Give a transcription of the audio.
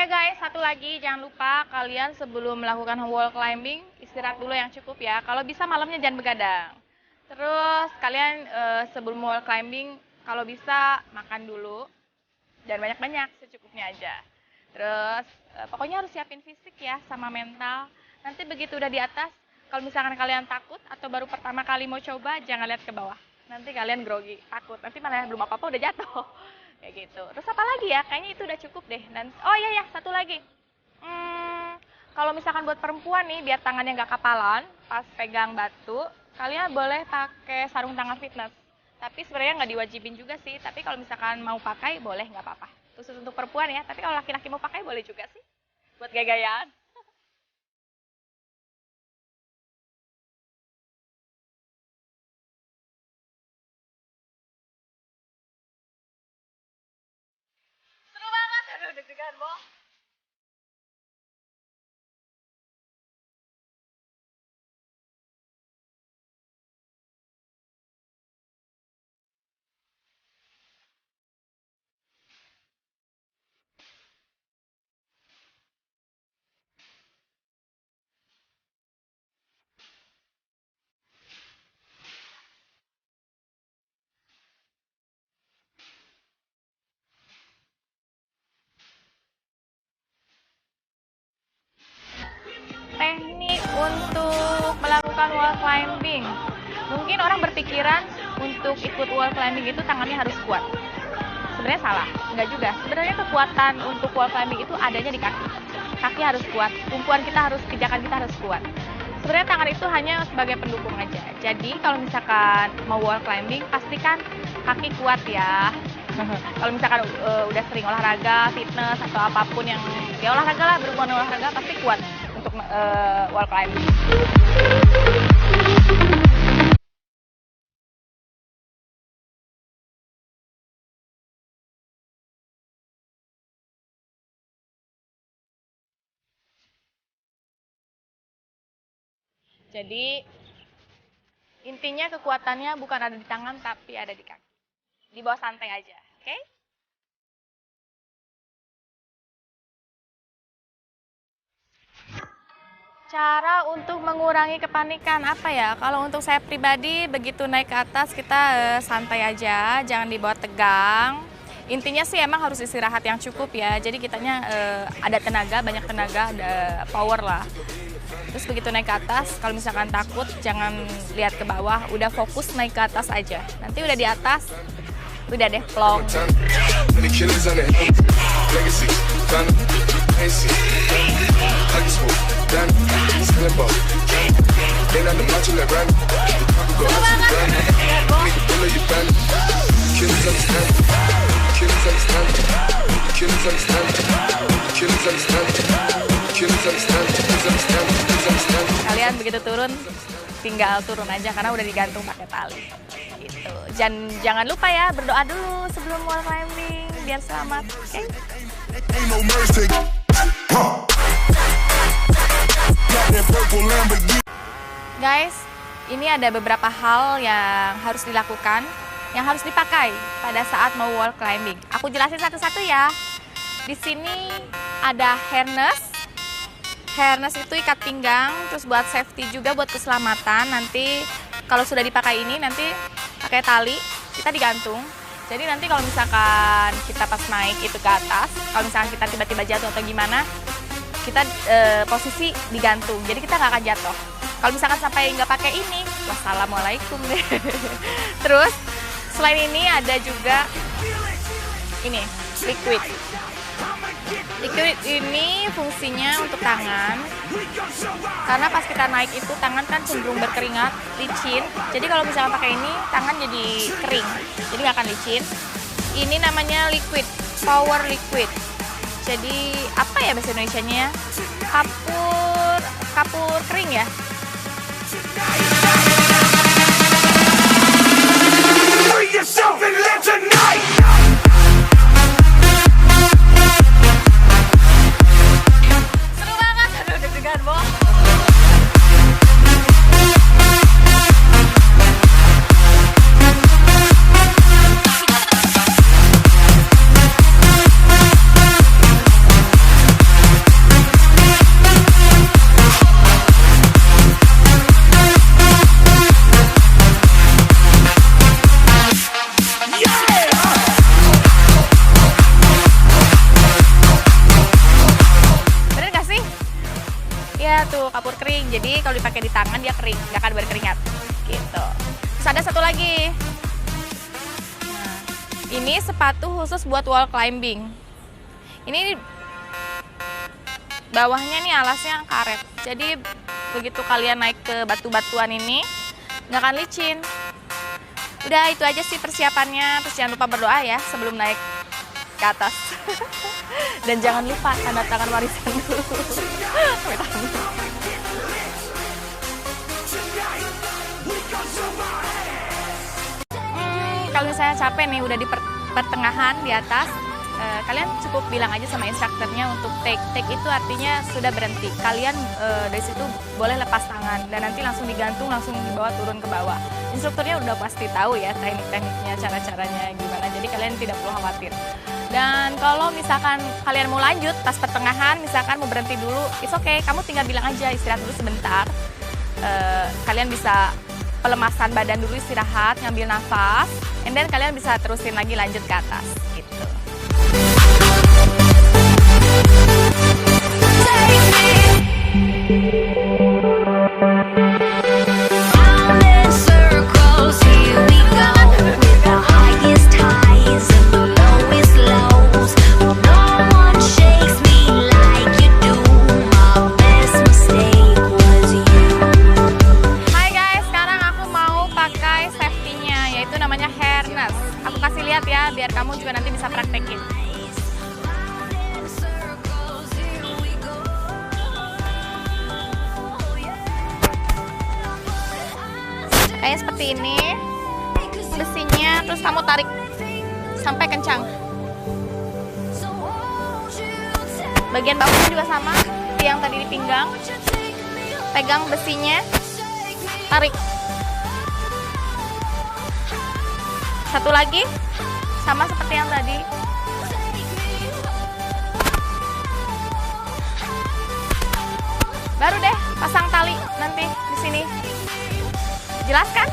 ya guys, satu lagi jangan lupa kalian sebelum melakukan wall climbing istirahat dulu yang cukup ya. Kalau bisa malamnya jangan begadang. Terus kalian sebelum wall climbing kalau bisa makan dulu dan banyak-banyak secukupnya aja. Terus pokoknya harus siapin fisik ya sama mental. Nanti begitu udah di atas, kalau misalkan kalian takut atau baru pertama kali mau coba jangan lihat ke bawah. Nanti kalian grogi, takut. Nanti malah belum apa-apa udah jatuh. Kayak gitu. Terus apa lagi ya? Kayaknya itu udah cukup deh. Dan oh iya ya, satu lagi. Kalau misalkan buat perempuan nih, biar tangannya nggak kapalan pas pegang batu, kalian boleh pakai sarung tangan fitness. Tapi sebenarnya nggak diwajibin juga sih. Tapi kalau misalkan mau pakai, boleh nggak apa-apa. Khusus untuk perempuan ya. Tapi kalau laki-laki mau pakai, boleh juga sih. Buat gaya-gayaan. Seru banget. Aduh, deg-degan, Bo. Teknik untuk melakukan wall climbing. Mungkin orang berpikiran untuk ikut wall climbing itu tangannya harus kuat. Sebenarnya salah, enggak juga. Sebenarnya kekuatan untuk wall climbing itu adanya di kaki. Kaki harus kuat, tumpuan kita harus, pijakan kita harus kuat. Sebenarnya tangan itu hanya sebagai pendukung aja. Jadi kalau misalkan mau wall climbing, pastikan kaki kuat ya. Kalau misalkan udah sering olahraga, fitness atau apapun yang ya olahraga lah, berhubungan olahraga pasti kuat untuk wall climbing. Jadi intinya kekuatannya bukan ada di tangan tapi ada di kaki. Di bawah santai aja, oke? Cara untuk mengurangi kepanikan apa ya? Kalau untuk saya pribadi begitu naik ke atas kita santai aja, jangan dibawa tegang. Intinya sih emang harus istirahat yang cukup ya. Jadi kitanya ada tenaga, banyak tenaga, ada power lah. Terus begitu naik ke atas, kalau misalkan takut jangan lihat ke bawah, udah fokus naik ke atas aja. Nanti udah di atas, udah deh plong. Kalian begitu turun, tinggal turun aja karena udah digantung pakai tali. Gitu. Jangan lupa ya berdoa dulu sebelum wall climbing biar selamat. Okay? Guys, ini ada beberapa hal yang harus dilakukan, yang harus dipakai pada saat mau wall climbing. Aku jelasin satu-satu ya. Di sini ada harness. Harness itu ikat pinggang, terus buat safety juga buat keselamatan. Nanti kalau sudah dipakai ini, nanti pakai tali, kita digantung. Jadi nanti kalau misalkan kita pas naik itu ke atas, kalau misalkan kita tiba-tiba jatuh atau gimana, kita posisi digantung. Jadi kita nggak akan jatuh. Kalau misalkan sampai nggak pakai ini, wassalamualaikum deh. Terus selain ini ada juga ini liquid. Liquid ini fungsinya untuk tangan, karena pas kita naik itu tangan kan cenderung berkeringat, licin. Jadi kalau misalnya pakai ini, tangan jadi kering, jadi nggak akan licin. Ini namanya liquid, power liquid. Jadi apa ya bahasa Indonesianya? Kapur kering ya. tuh, kapur kering. Jadi kalau dipakai di tangan dia kering, nggak akan berkeringat. Gitu. Terus ada satu lagi. Nah, ini sepatu khusus buat wall climbing. Ini bawahnya nih alasnya karet. Jadi begitu kalian naik ke batu-batuan ini nggak akan licin. Udah itu aja sih persiapannya. Terus jangan lupa berdoa ya sebelum naik ke atas. Dan jangan lupa tanda tangan warisan dulu. Kalau misalnya capek nih udah di pertengahan di atas, kalian cukup bilang aja sama instrukturnya untuk take. Take itu artinya sudah berhenti. Kalian dari situ boleh lepas tangan dan nanti langsung digantung, langsung dibawa turun ke bawah. Instrukturnya udah pasti tahu ya teknik-tekniknya, cara-caranya gimana. Jadi kalian tidak perlu khawatir. Dan kalau misalkan kalian mau lanjut pas pertengahan, misalkan mau berhenti dulu, it's okay. Kamu tinggal bilang aja istirahat dulu sebentar. Kalian bisa pelemasan badan dulu, istirahat, ngambil nafas, and then kalian bisa terusin lagi lanjut ke atas. Gitu. Namanya harness. Aku kasih lihat ya, biar kamu juga nanti bisa praktekin. Kayak seperti ini, besinya, terus kamu tarik sampai kencang. Bagian bawahnya juga sama, seperti yang tadi di pinggang. Pegang besinya, tarik. Satu lagi, sama seperti yang tadi. Baru deh pasang tali nanti di sini. Jelas kan?